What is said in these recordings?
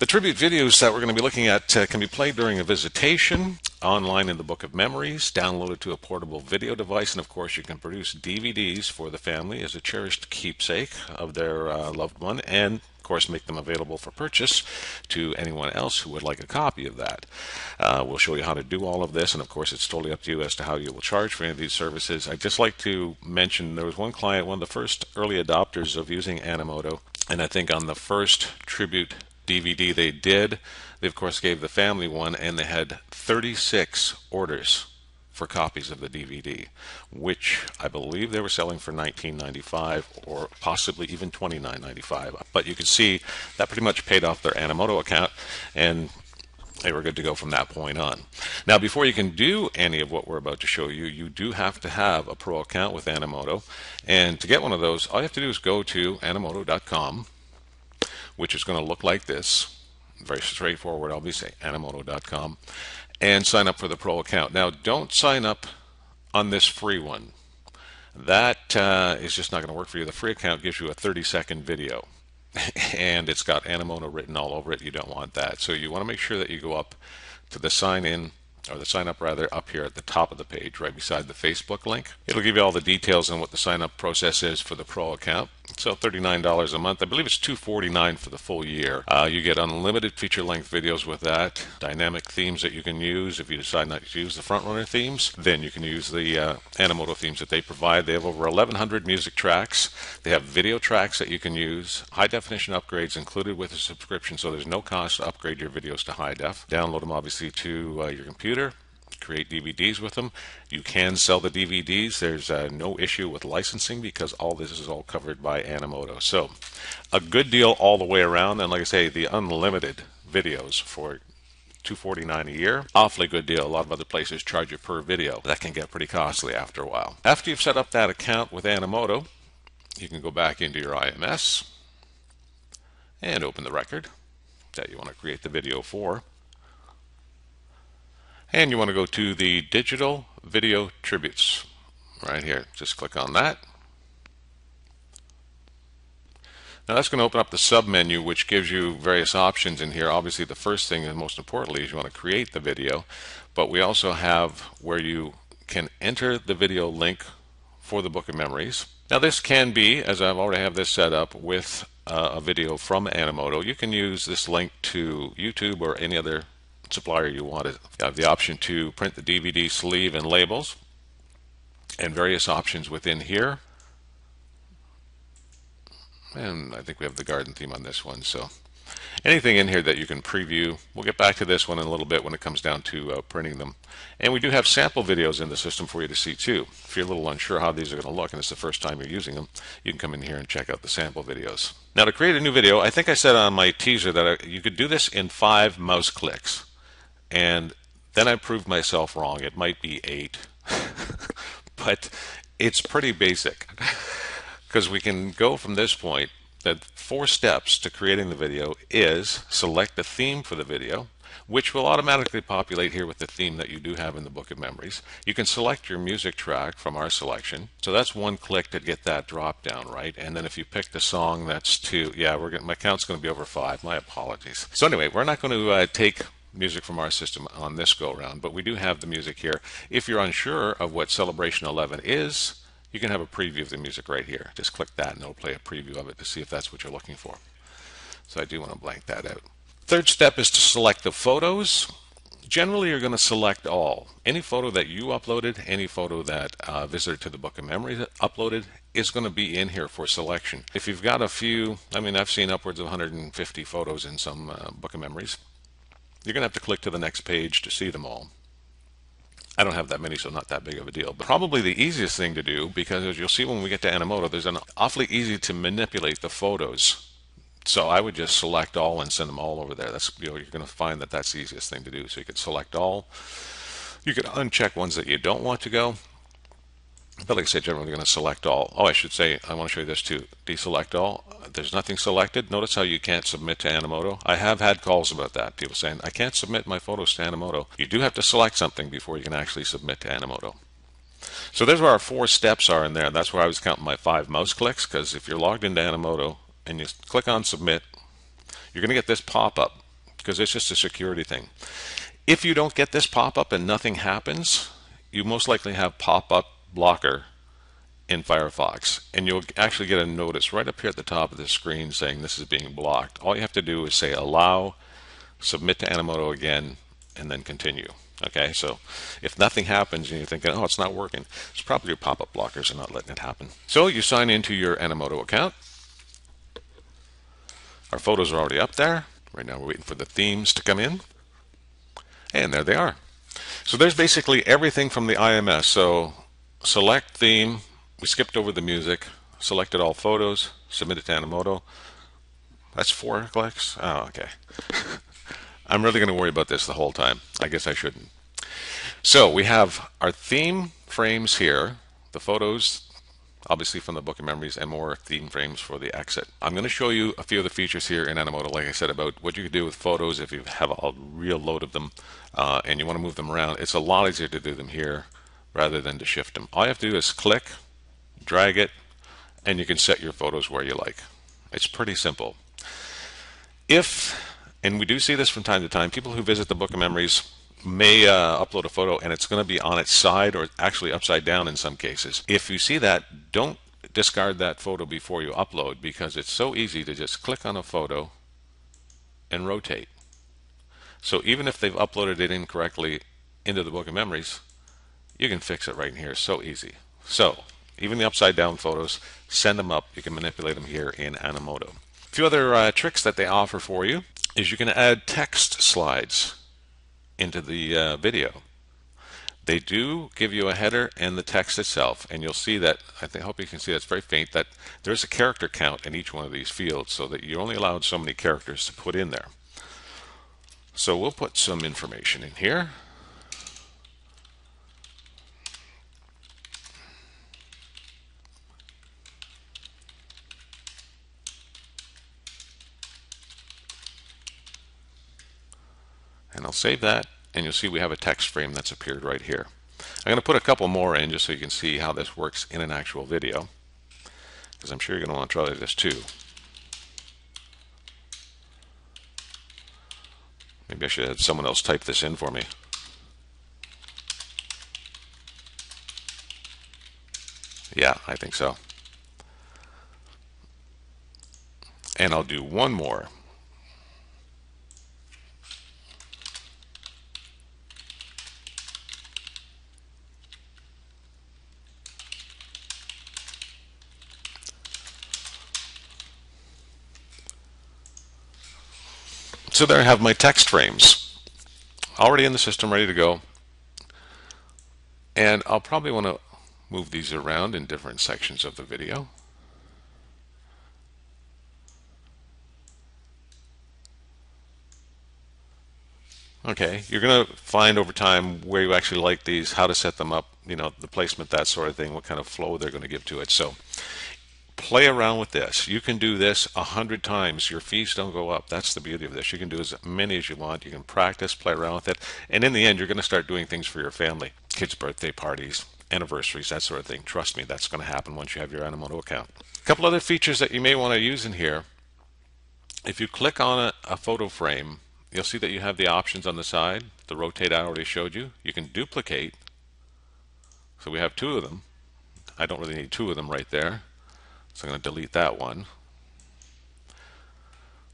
tribute videos that we're going to be looking at can be played during a visitation, online in the Book of Memories, downloaded to a portable video device, and of course you can produce DVDs for the family as a cherished keepsake of their loved one, and of course make them available for purchase to anyone else who would like a copy of that. We'll show you how to do all of this, and of course it's totally up to you as to how you will charge for any of these services. I'd just like to mention there was one client, one of the first early adopters of using Animoto, and I think on the first tribute DVD they of course gave the family one, and they had 36 orders for copies of the DVD, which I believe they were selling for $19.95 or possibly even $29.95. But you can see that pretty much paid off their Animoto account, and they were good to go from that point on. Now, before you can do any of what we're about to show you, you do have to have a pro account with Animoto. And to get one of those, all you have to do is go to Animoto.com, which is going to look like this. Very straightforward, obviously, Animoto.com, and sign up for the pro account. Now, don't sign up on this free one. That is just not going to work for you. The free account gives you a 30-second video, and it's got Animoto written all over it. You don't want that. So you want to make sure that you go up to the sign in, or the sign up rather, up here at the top of the page, right beside the Facebook link. It'll give you all the details on what the sign up process is for the pro account. So $39 a month. I believe it's $249 for the full year. You get unlimited feature-length videos with that, dynamic themes that you can use. If you decide not to use the Frontrunner themes, then you can use the Animoto themes that they provide. They have over 1,100 music tracks. They have video tracks that you can use, high-definition upgrades included with a subscription, so there's no cost to upgrade your videos to high def. Download them, obviously, to your computer. Create DVDs with them. You can sell the DVDs. There's no issue with licensing because all this is all covered by Animoto. So a good deal all the way around, and like I say, the unlimited videos for $249 a year. Awfully good deal. A lot of other places charge you per video. That can get pretty costly after a while. After you've set up that account with Animoto, you can go back into your IMS and open the record that you want to create the video for. And you want to go to the Digital Video Tributes right here. Just click on that. Now that's going to open up the sub-menu, which gives you various options in here. Obviously the first thing, and most importantly, is you want to create the video. But we also have where you can enter the video link for the Book of Memories. Now this can be, as I've already have this set up, with a video from Animoto. You can use this link to YouTube or any other supplier you want. You have the option to print the DVD sleeve and labels, and various options within here. And I think we have the garden theme on this one, so anything in here that you can preview. We'll get back to this one in a little bit when it comes down to printing them. And we do have sample videos in the system for you to see too. If you're a little unsure how these are going to look and it's the first time you're using them, you can come in here and check out the sample videos. Now, to create a new video, I think I said on my teaser that you could do this in 5 mouse clicks. And then I proved myself wrong. It might be 8, but it's pretty basic because we can go from this point. The 4 steps to creating the video is select the theme for the video, which will automatically populate here with the theme that you do have in the Book of Memories. You can select your music track from our selection. So that's 1 click to get that drop down, right? And then if you pick the song, that's 2. Yeah, my count's going to be over 5. My apologies. So anyway, we're not going to take music from our system on this go round, but we do have the music here. If you're unsure of what Celebration 11 is, you can have a preview of the music right here. Just click that and it'll play a preview of it to see if that's what you're looking for. So I do want to blank that out. Third step is to select the photos. Generally, you're going to select all. Any photo that you uploaded, any photo that a visitor to the Book of Memories uploaded is going to be in here for selection. If you've got a few, I mean, I've seen upwards of 150 photos in some Book of Memories. You're going to have to click to the next page to see them all. I don't have that many, so not that big of a deal. But probably the easiest thing to do, because as you'll see when we get to Animoto, there's an awfully easy to manipulate the photos. So I would just select all and send them all over there. That's, you're going to find that that's the easiest thing to do. So you could select all. You could uncheck ones that you don't want to go. But like I said, generally, we're going to select all. Oh, I should say, I want to show you this too. Deselect all. There's nothing selected. Notice how you can't submit to Animoto. I have had calls about that. People saying, I can't submit my photos to Animoto. You do have to select something before you can actually submit to Animoto. So there's where our 4 steps are in there. That's where I was counting my 5 mouse clicks, because if you're logged into Animoto and you click on submit, you're going to get this pop-up because it's just a security thing. If you don't get this pop-up and nothing happens, you most likely have pop-up blocker in Firefox, and you'll actually get a notice right up here at the top of the screen saying this is being blocked. All you have to do is say allow, submit to Animoto again, and then continue. Okay, so if nothing happens and you're thinking, oh, it's not working, it's probably your pop-up blockers are not letting it happen. So you sign into your Animoto account. Our photos are already up there. Right now we're waiting for the themes to come in. And there they are. So there's basically everything from the IMS. So select theme. We skipped over the music. Selected all photos. Submitted to Animoto. That's 4 clicks. Oh, okay. I'm really going to worry about this the whole time. I guess I shouldn't. So we have our theme frames here. The photos, obviously from the Book of Memories, and more theme frames for the exit. I'm going to show you a few of the features here in Animoto, like I said, about what you can do with photos if you have a real load of them and you want to move them around. It's a lot easier to do them here rather than to shift them. All you have to do is click, drag it, and you can set your photos where you like. It's pretty simple. And we do see this from time to time, people who visit the Book of Memories may upload a photo and it's going to be on its side or actually upside down in some cases. If you see that, don't discard that photo before you upload, because it's so easy to just click on a photo and rotate. So even if they've uploaded it incorrectly into the Book of Memories, you can fix it right in here. So easy. So even the upside down photos, send them up. You can manipulate them here in Animoto. A few other tricks that they offer for you is you can add text slides into the video. They do give you a header and the text itself, and you'll see that, I hope you can see that's very faint, that there's a character count in each one of these fields, so that you're only allowed so many characters to put in there. So we'll put some information in here. And I'll save that, and you'll see we have a text frame that's appeared right here. I'm going to put a couple more in just so you can see how this works in an actual video, because I'm sure you're going to want to try this too. Maybe I should have someone else type this in for me. Yeah, I think so. And I'll do one more. So there I have my text frames already in the system, ready to go. And I'll probably want to move these around in different sections of the video. Okay, you're going to find over time where you actually like these, how to set them up, the placement, that sort of thing, what kind of flow they're going to give to it. So play around with this. You can do this 100 times. Your fees don't go up. That's the beauty of this. You can do as many as you want. You can practice, play around with it. And in the end, you're going to start doing things for your family. Kids' birthday parties, anniversaries, that sort of thing. Trust me, that's going to happen once you have your Animoto account. A couple other features that you may want to use in here. If you click on a photo frame, you'll see that you have the options on the side. The rotate I already showed you. You can duplicate. So we have 2 of them. I don't really need 2 of them right there. So I'm going to delete that one.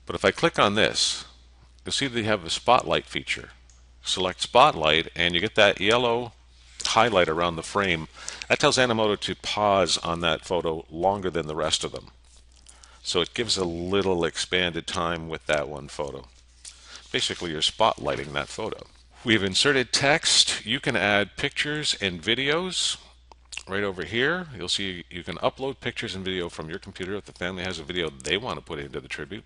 But if I click on this, you'll see that you have a spotlight feature. Select spotlight and you get that yellow highlight around the frame. That tells Animoto to pause on that photo longer than the rest of them. So it gives a little expanded time with that one photo. Basically, you're spotlighting that photo. We've inserted text. You can add pictures and videos. Right over here, you'll see you can upload pictures and video from your computer. If the family has a video they want to put into the tribute,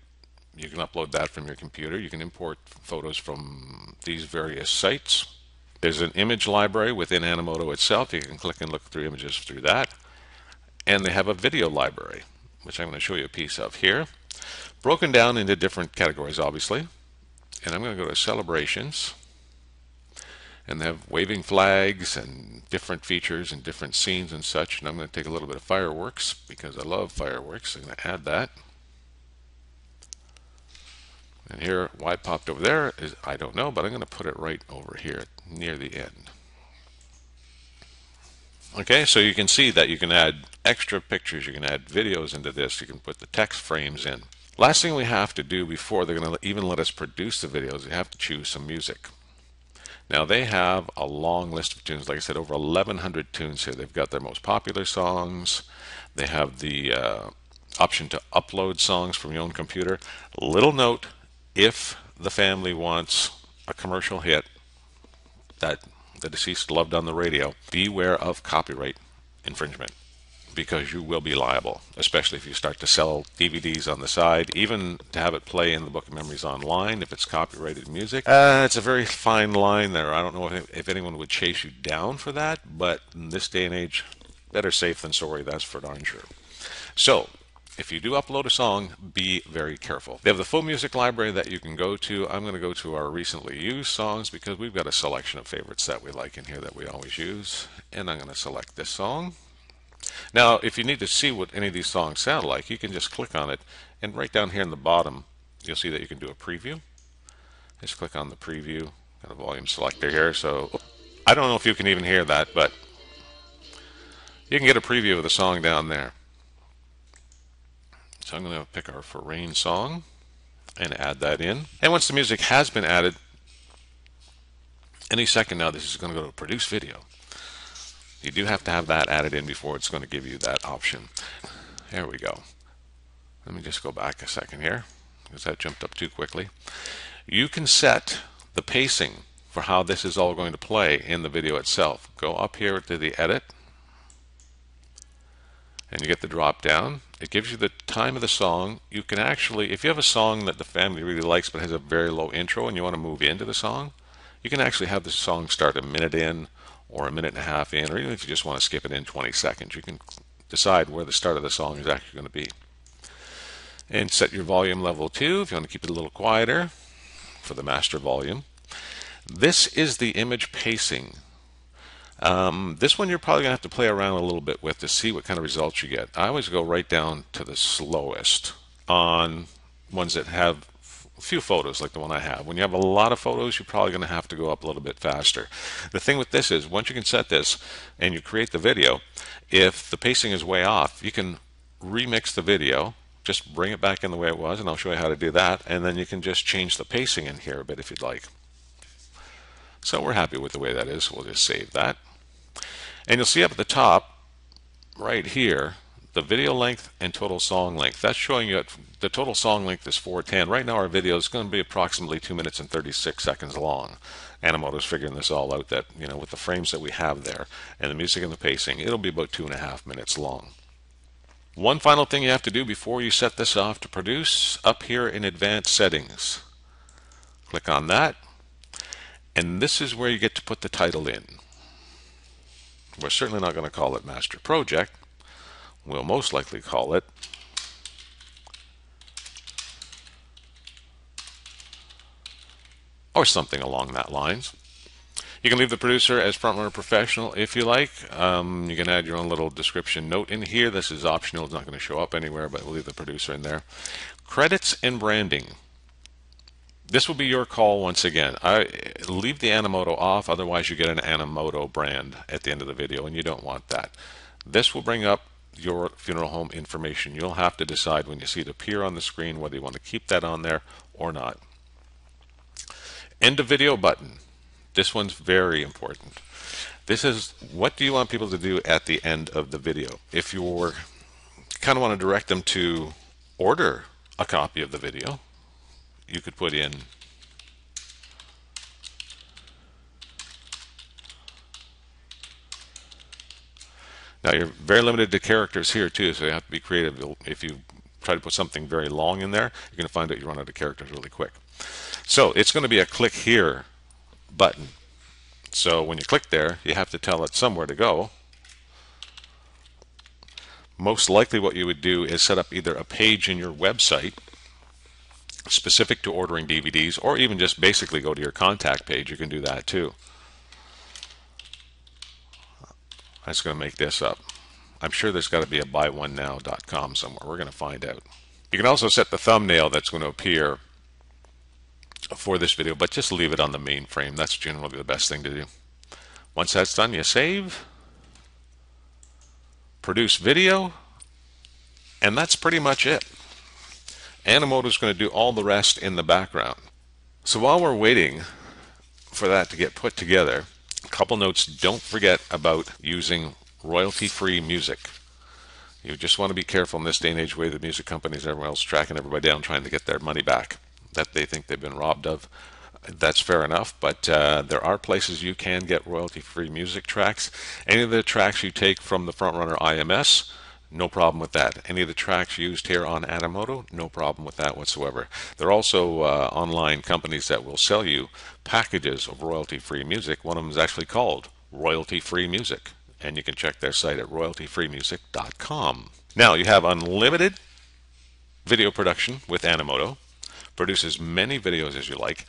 you can upload that from your computer. You can import photos from these various sites. There's an image library within Animoto itself. You can click and look through images through that. And they have a video library, which I'm going to show you a piece of here, broken down into different categories, obviously. And I'm going to go to celebrations. And they have waving flags and different features and different scenes and such. And I'm going to take a little bit of fireworks because I love fireworks. I'm going to add that. And here, why it popped over there is I don't know, but I'm going to put it right over here near the end. Okay, so you can see that you can add extra pictures, you can add videos into this, you can put the text frames in. Last thing we have to do before they're going to even let us produce the videos, we have to choose some music. Now they have a long list of tunes, like I said, over 1,100 tunes here. They've got their most popular songs. They have the option to upload songs from your own computer. Little note, if the family wants a commercial hit that the deceased loved on the radio, beware of copyright infringement, because you will be liable, especially if you start to sell DVDs on the side, even to have it play in the Book of Memories online if it's copyrighted music. It's a very fine line there. I don't know if anyone would chase you down for that, but in this day and age, better safe than sorry, that's for darn sure. So, if you do upload a song, be very careful. They have the full music library that you can go to. I'm going to go to our recently used songs because we've got a selection of favorites that we like in here that we always use. And I'm going to select this song. Now, if you need to see what any of these songs sound like, you can just click on it, and right down here in the bottom, you'll see that you can do a preview. Just click on the preview. Got a volume selector here, so I don't know if you can even hear that, but you can get a preview of the song down there. So I'm going to pick our For Rain song and add that in. And once the music has been added, any second now this is going to go to produce video. You do have to have that added in before it's going to give you that option. There we go. Let me just go back a second here because that jumped up too quickly. You can set the pacing for how this is all going to play in the video itself. Go up here to the edit and you get the drop down. It gives you the time of the song. You can actually, if you have a song that the family really likes but has a very low intro and you want to move into the song, you can actually have the song start a minute in or a minute and a half in, or even if you just want to skip it in 20 seconds, you can decide where the start of the song is actually going to be. And set your volume level to, if you want to keep it a little quieter, for the master volume. This is the image pacing. This one you're probably going to have to play around a little bit with to see what kind of results you get. I always go right down to the slowest on ones that have a few photos like the one I have. When you have a lot of photos, you're probably going to have to go up a little bit faster. The thing with this is once you can set this and you create the video, if the pacing is way off, you can remix the video, just bring it back in the way it was, and I'll show you how to do that, and then you can just change the pacing in here a bit if you'd like. So we're happy with the way that is, so we'll just save that. And you'll see up at the top, right here, the video length and total song length. That's showing you the total song length is 410. Right now our video is going to be approximately 2 minutes and 36 seconds long. Animoto's figuring this all out that, you know, with the frames that we have there and the music and the pacing, it'll be about 2.5 minutes long. One final thing you have to do before you set this off to produce, up here in advanced settings. Click on that, and this is where you get to put the title in. We're certainly not going to call it Master Project. We'll most likely call it or something along that lines. You can leave the producer as frontrunner professional if you like. You can add your own little description note in here. This is optional. It's not going to show up anywhere, but we'll leave the producer in there. Credits and branding. This will be your call once again. Leave the Animoto off, otherwise you get an Animoto brand at the end of the video, and you don't want that. This will bring up your funeral home information. You'll have to decide when you see it appear on the screen whether you want to keep that on there or not. End of video button. This one's very important. This is what do you want people to do at the end of the video. If you kind of want to direct them to order a copy of the video, you could put in now you're very limited to characters here too, so you have to be creative. If you try to put something very long in there, you're going to find out you run out of characters really quick. So it's going to be a click here button. So when you click there, you have to tell it somewhere to go. Most likely what you would do is set up either a page in your website specific to ordering DVDs, or even just basically go to your contact page. You can do that too. I'm just going to make this up. I'm sure there's got to be a buyoneNow.com somewhere. We're going to find out. You can also set the thumbnail that's going to appear for this video, but just leave it on the main frame. That's generally the best thing to do. Once that's done, you save, produce video, and that's pretty much it. Animoto is going to do all the rest in the background. So while we're waiting for that to get put together, a couple notes. Don't forget about using royalty-free music. You just want to be careful in this day and age where the music companies and everyone else tracking everybody down trying to get their money back that they think they've been robbed of. That's fair enough, but there are places you can get royalty-free music tracks. Any of the tracks you take from the Frontrunner IMS, no problem with that. Any of the tracks used here on Animoto, no problem with that whatsoever. There are also online companies that will sell you packages of royalty-free music. One of them is actually called Royalty-Free Music, and you can check their site at royaltyfreemusic.com. Now, you have unlimited video production with Animoto. Produce as many videos as you like.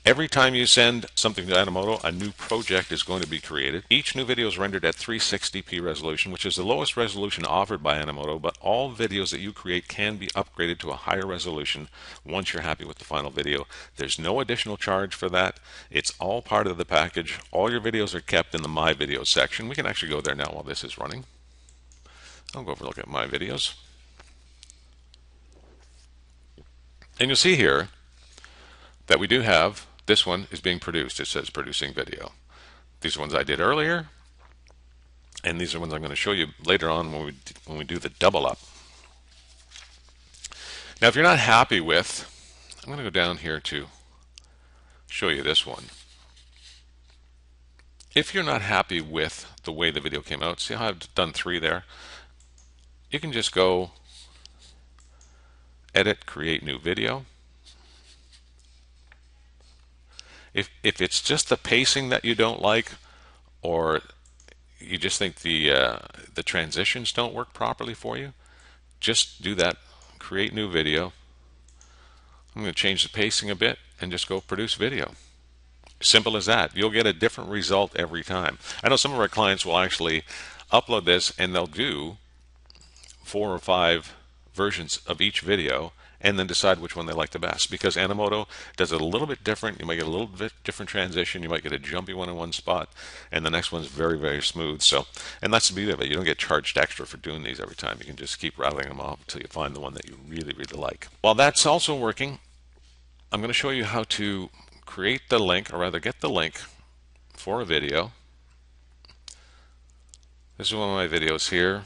Every time you send something to Animoto, a new project is going to be created. Each new video is rendered at 360p resolution, which is the lowest resolution offered by Animoto, but all videos that you create can be upgraded to a higher resolution once you're happy with the final video. There's no additional charge for that. It's all part of the package. All your videos are kept in the My Videos section. We can actually go there now while this is running. I'll go over a look at My Videos. And you'll see here that we do have, this one is being produced. It says producing video. These are ones I did earlier, and these are ones I'm going to show you later on when we do the double up. Now, if you're not happy with, I'm going to go down here to show you this one. If you're not happy with the way the video came out, see how I've done 3 there? You can just go edit, create new video. If it's just the pacing that you don't like, or you just think the transitions don't work properly for you, just do that. Create new video. I'm going to change the pacing a bit and just go produce video. Simple as that. You'll get a different result every time. I know some of our clients will actually upload this and they'll do 4 or 5 versions of each video and then decide which one they like the best, because Animoto does it a little bit different. You might get a little bit different transition. You might get a jumpy one in one spot and the next one's very, very smooth. So, and that's the beauty of it. You don't get charged extra for doing these every time. You can just keep rattling them off until you find the one that you really, really like. While that's also working, I'm going to show you how to create the link, or rather get the link for a video. This is one of my videos here.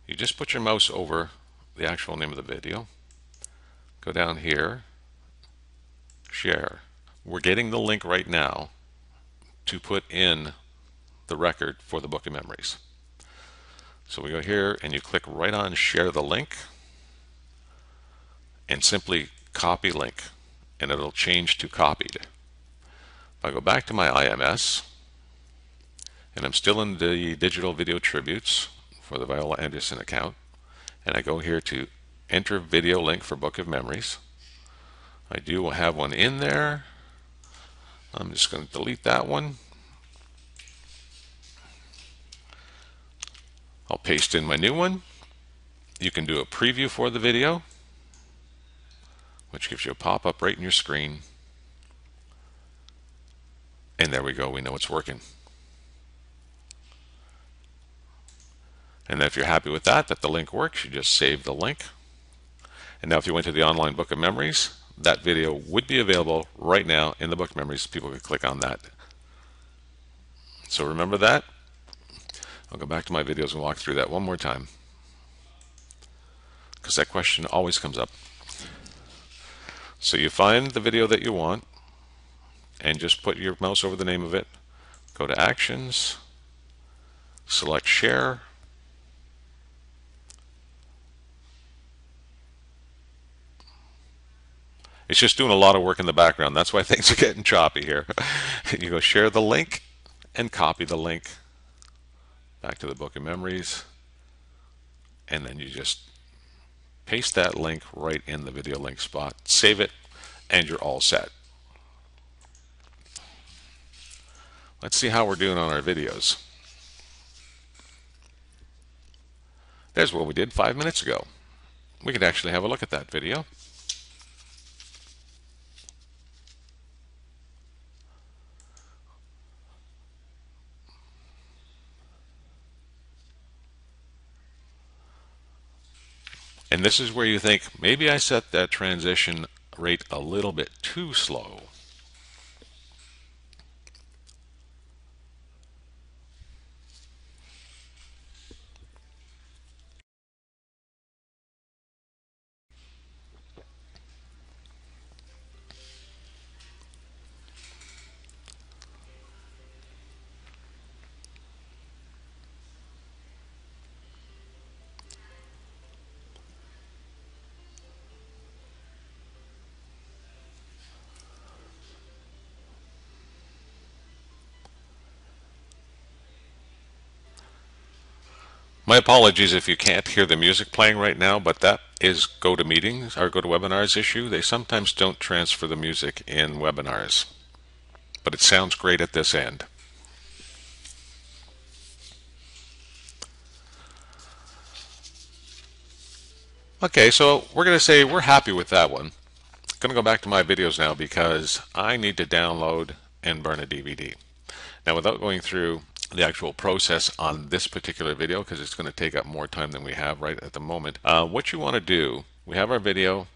You just put your mouse over the actual name of the video. Go down here, share. We're getting the link right now to put in the record for the Book of Memories. So we go here and you click right on share the link and simply copy link, and it'll change to copied. If I go back to my IMS and I'm still in the digital video tributes for the Viola Anderson account, and I go here to enter video link for Book of Memories. I do have one in there. I'm just going to delete that one. I'll paste in my new one. You can do a preview for the video, which gives you a pop-up right in your screen. And there we go. We know it's working. And then if you're happy with that the link works, you just save the link. And now if you went to the online Book of Memories, that video would be available right now in the Book of Memories. People could click on that. So remember that. I'll go back to my videos and walk through that one more time, because that question always comes up. So you find the video that you want and just put your mouse over the name of it. Go to Actions, select Share. It's just doing a lot of work in the background. That's why things are getting choppy here. You go share the link and copy the link back to the Book of Memories. And then you just paste that link right in the video link spot. Save it, and you're all set. Let's see how we're doing on our videos. There's what we did 5 minutes ago. We could actually have a look at that video. And this is where you think, maybe I set that transition rate a little bit too slow. My apologies if you can't hear the music playing right now, but that is GoToMeetings or GoToWebinars issue. They sometimes don't transfer the music in webinars, but it sounds great at this end. Okay, so we're going to say we're happy with that one. I'm going to go back to my videos now because I need to download and burn a DVD. Now, without going through the actual process on this particular video, because it's going to take up more time than we have right at the moment, what you want to do, we have our video,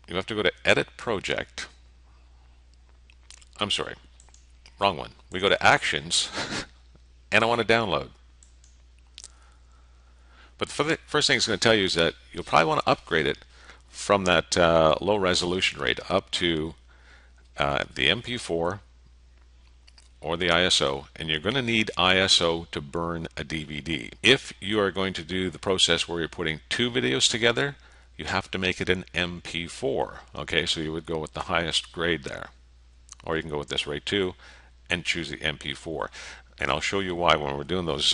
you have to go to Edit Project. I'm sorry, wrong one. We go to Actions, and I want to download. But the first thing it's going to tell you is that you'll probably want to upgrade it from that low resolution rate up to the MP4 or the ISO, and you're going to need ISO to burn a DVD. If you are going to do the process where you're putting two videos together, you have to make it an MP4. Okay, so you would go with the highest grade there. Or you can go with this rate 2 and choose the MP4. And I'll show you why when we're doing those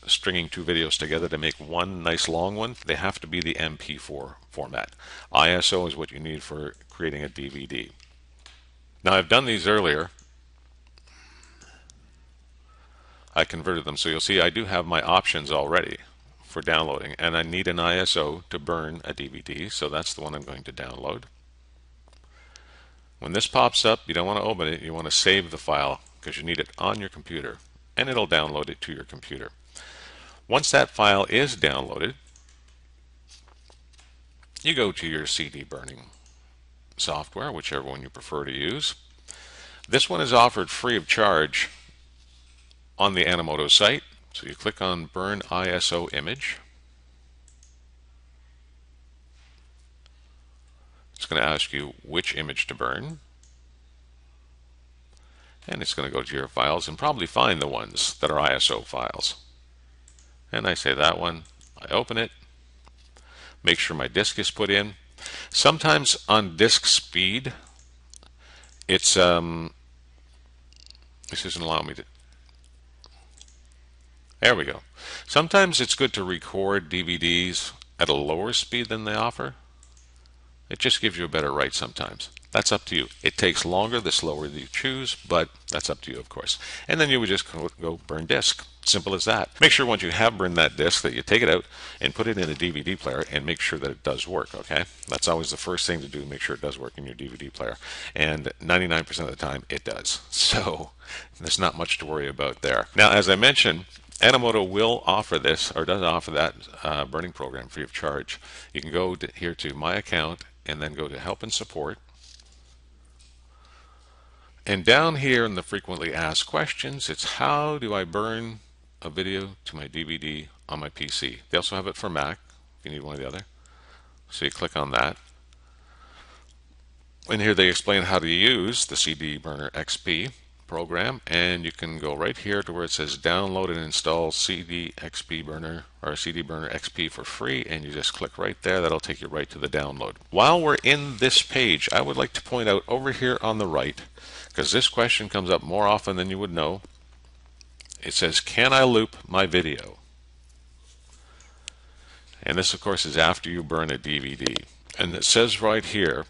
stringing two videos together to make one nice long one. They have to be the MP4 format. ISO is what you need for creating a DVD. Now, I've done these earlier. I converted them, so you'll see I do have my options already for downloading, and I need an ISO to burn a DVD, so that's the one I'm going to download. When this pops up, you don't want to open it, you want to save the file because you need it on your computer, and it'll download it to your computer. Once that file is downloaded, you go to your CD burning software, whichever one you prefer to use. This one is offered free of charge on the Animoto site. So you click on Burn ISO Image. It's going to ask you which image to burn. And it's going to go to your files and probably find the ones that are ISO files. And I say that one. I open it. Make sure my disk is put in. Sometimes on disk speed, it's this doesn't allow me to. There we go. Sometimes it's good to record DVDs at a lower speed than they offer. It just gives you a better write sometimes. That's up to you. It takes longer the slower you choose, but that's up to you, of course. And then you would just go burn disk. Simple as that. Make sure once you have burned that disk that you take it out and put it in a DVD player and make sure that it does work, okay? That's always the first thing to do, make sure it does work in your DVD player. And 99% of the time, it does. So there's not much to worry about there. Now, as I mentioned, Animoto will offer this, or does offer that burning program free of charge. You can go here to My Account and then go to Help and Support. And down here in the frequently asked questions, it's how do I burn a video to my DVD on my PC. They also have it for Mac if you need one or the other. So you click on that. And here they explain how to use the CD Burner XP program, and you can go right here to where it says download and install CD XP Burner or CD Burner XP for free, and you just click right there. That'll take you right to the download. While we're in this page, I would like to point out over here on the right, because this question comes up more often than you would know. It says, can I loop my video? And this, of course, is after you burn a DVD. And it says right here,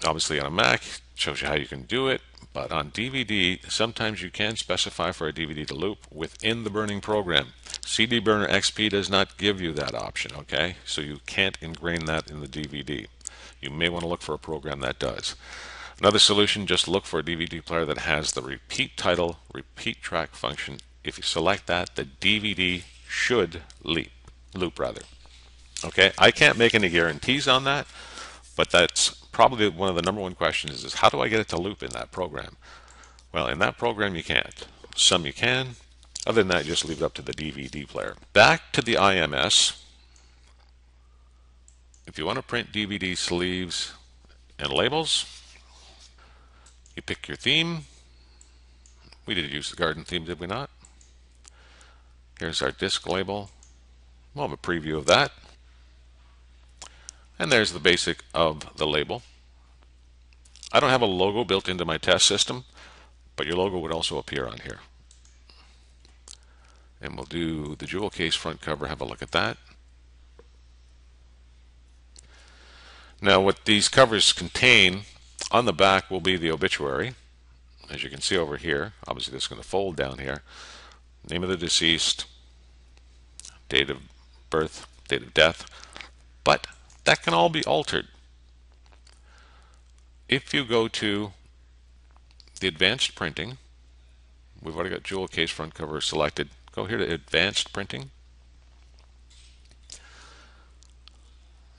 obviously on a Mac, it shows you how you can do it. But on DVD, sometimes you can specify for a DVD to loop within the burning program. CD Burner XP does not give you that option, okay? So you can't ingrain that in the DVD. You may want to look for a program that does. Another solution, just look for a DVD player that has the repeat title, repeat track function. If you select that, the DVD should loop rather. Okay, I can't make any guarantees on that, but that's probably one of the number one questions is how do I get it to loop in that program? Well, in that program you can't. Some you can. Other than that, just leave it up to the DVD player. Back to the IMS. If you want to print DVD sleeves and labels, you pick your theme. We did use the garden theme, did we not? Here's our disc label. We'll have a preview of that. And there's the basic of the label. I don't have a logo built into my test system, but your logo would also appear on here. And we'll do the jewel case front cover, have a look at that. Now what these covers contain on the back will be the obituary. As you can see over here, obviously this is going to fold down here. Name of the deceased, date of birth, date of death, but that can all be altered. If you go to the advanced printing, we've already got jewel case front cover selected. Go here to advanced printing,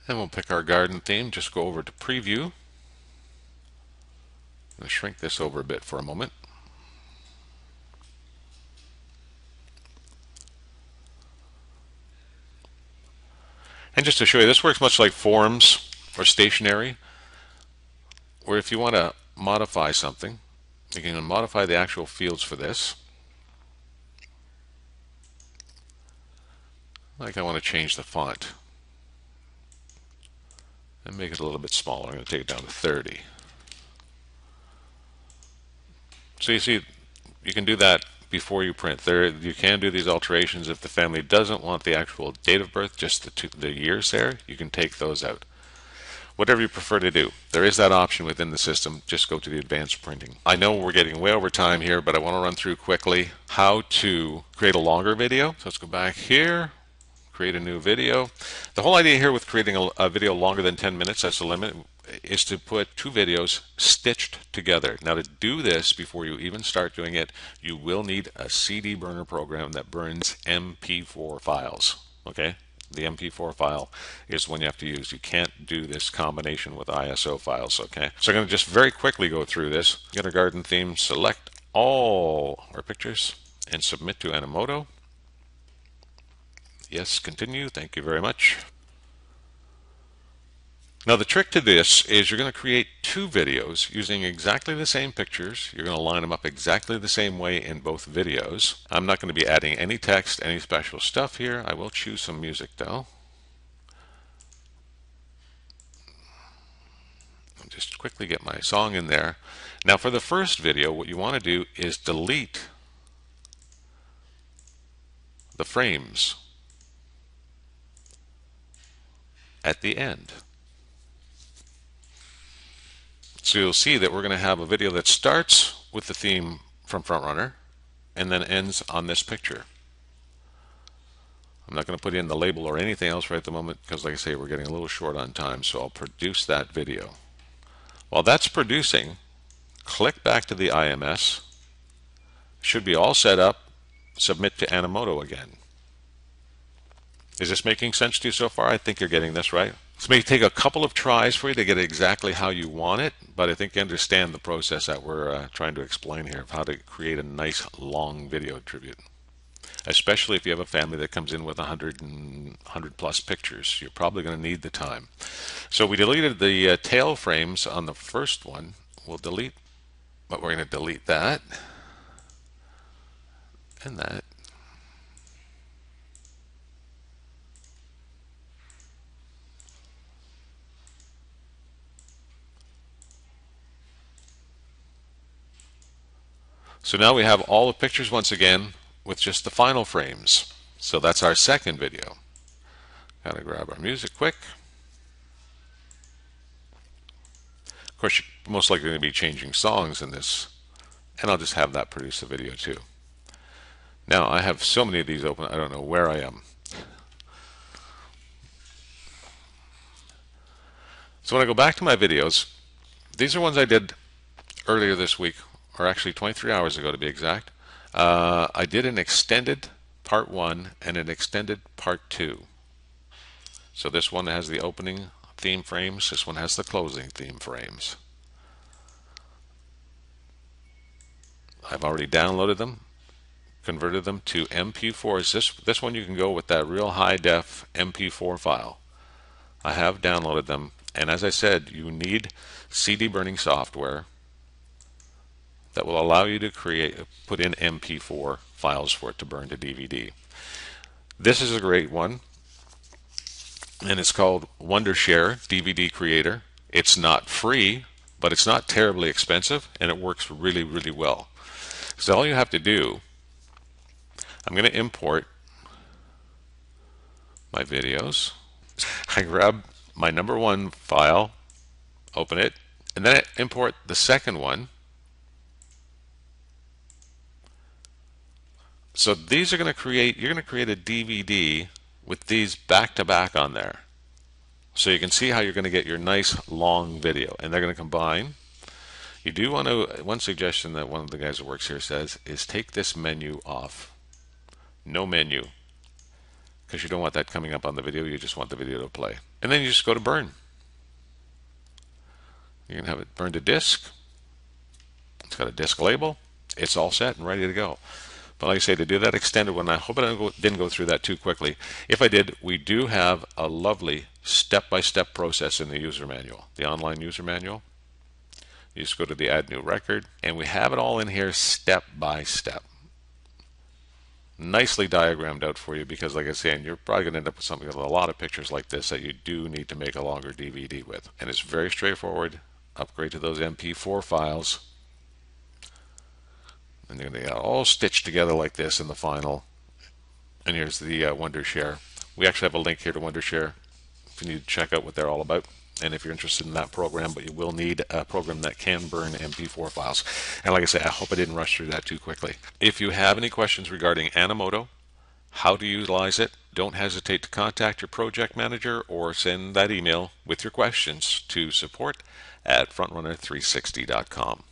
and we'll pick our garden theme. Just go over to preview. I'm going to shrink this over a bit for a moment. And just to show you, this works much like forms or stationery, where if you want to modify something, you can modify the actual fields for this. Like I want to change the font and make it a little bit smaller. I'm going to take it down to 30. So you see, you can do that before you print. You can do these alterations if the family doesn't want the actual date of birth, just the years there. You can take those out. Whatever you prefer to do. There is that option within the system. Just go to the advanced printing. I know we're getting way over time here, but I want to run through quickly how to create a longer video. So let's go back here, create a new video. The whole idea here with creating a video longer than 10 minutes, that's the limit, is to put two videos stitched together. Now to do this, before you even start doing it, you will need a CD burner program that burns MP4 files. Okay? The MP4 file is the one you have to use. You can't do this combination with ISO files, okay? So I'm going to just very quickly go through this. Get our garden theme, select all our pictures, and submit to Animoto. Yes, continue. Thank you very much. Now the trick to this is you're going to create two videos using exactly the same pictures. You're going to line them up exactly the same way in both videos. I'm not going to be adding any text, any special stuff here. I will choose some music though. I'll just quickly get my song in there. Now for the first video, what you want to do is delete the frames at the end. So you'll see that we're going to have a video that starts with the theme from FrontRunner and then ends on this picture. I'm not going to put in the label or anything else right at the moment because, like I say, we're getting a little short on time, so I'll produce that video. While that's producing, click back to the IMS. Should be all set up. Submit to Animoto again. Is this making sense to you so far? I think you're getting this right. This may take a couple of tries for you to get it exactly how you want it, but I think you understand the process that we're trying to explain here of how to create a nice long video tribute. Especially if you have a family that comes in with 100 plus pictures. You're probably going to need the time. So we deleted the tail frames on the first one. We'll delete, but we're going to delete that and that. So now we have all the pictures once again with just the final frames. So that's our second video. Gotta grab our music quick. Of course, you're most likely going to be changing songs in this, and I'll just have that produce the video too. Now, I have so many of these open, I don't know where I am. So when I go back to my videos, these are ones I did earlier this week, or actually 23 hours ago to be exact. I did an extended part 1 and an extended part 2. So this one has the opening theme frames, this one has the closing theme frames. I've already downloaded them, converted them to MP4s. This one you can go with that real high def MP4 file. I have downloaded them, and as I said, you need CD burning software that will allow you to put in MP4 files for it to burn to DVD. This is a great one, and it's called Wondershare DVD Creator. It's not free, but it's not terribly expensive, and it works really, really well. So all you have to do, I'm going to import my videos. I grab my number one file, open it, and then I import the second one. So these are going to create, you're going to create a DVD with these back to back on there. So you can see how you're going to get your nice long video, and they're going to combine. You do want to, one suggestion that one of the guys that works here says is take this menu off. No menu. Because you don't want that coming up on the video, you just want the video to play. And then you just go to burn. You can have it burn to disk. It's got a disk label. It's all set and ready to go. But like I say, to do that extended one, I hope I didn't go through that too quickly. If I did, we do have a lovely step-by-step process in the user manual, the online user manual. You just go to the Add New Record, and we have it all in here step by step. Nicely diagrammed out for you because, like I say, you're probably going to end up with something with a lot of pictures like this that you do need to make a longer DVD with. And it's very straightforward. Upgrade to those MP4 files. And they're going to get all stitched together like this in the final. And here's the Wondershare. We actually have a link here to Wondershare if you need to check out what they're all about. And if you're interested in that program, but you will need a program that can burn MP4 files. And like I say, I hope I didn't rush through that too quickly. If you have any questions regarding Animoto, how to utilize it, don't hesitate to contact your project manager or send that email with your questions to support@frontrunner360.com.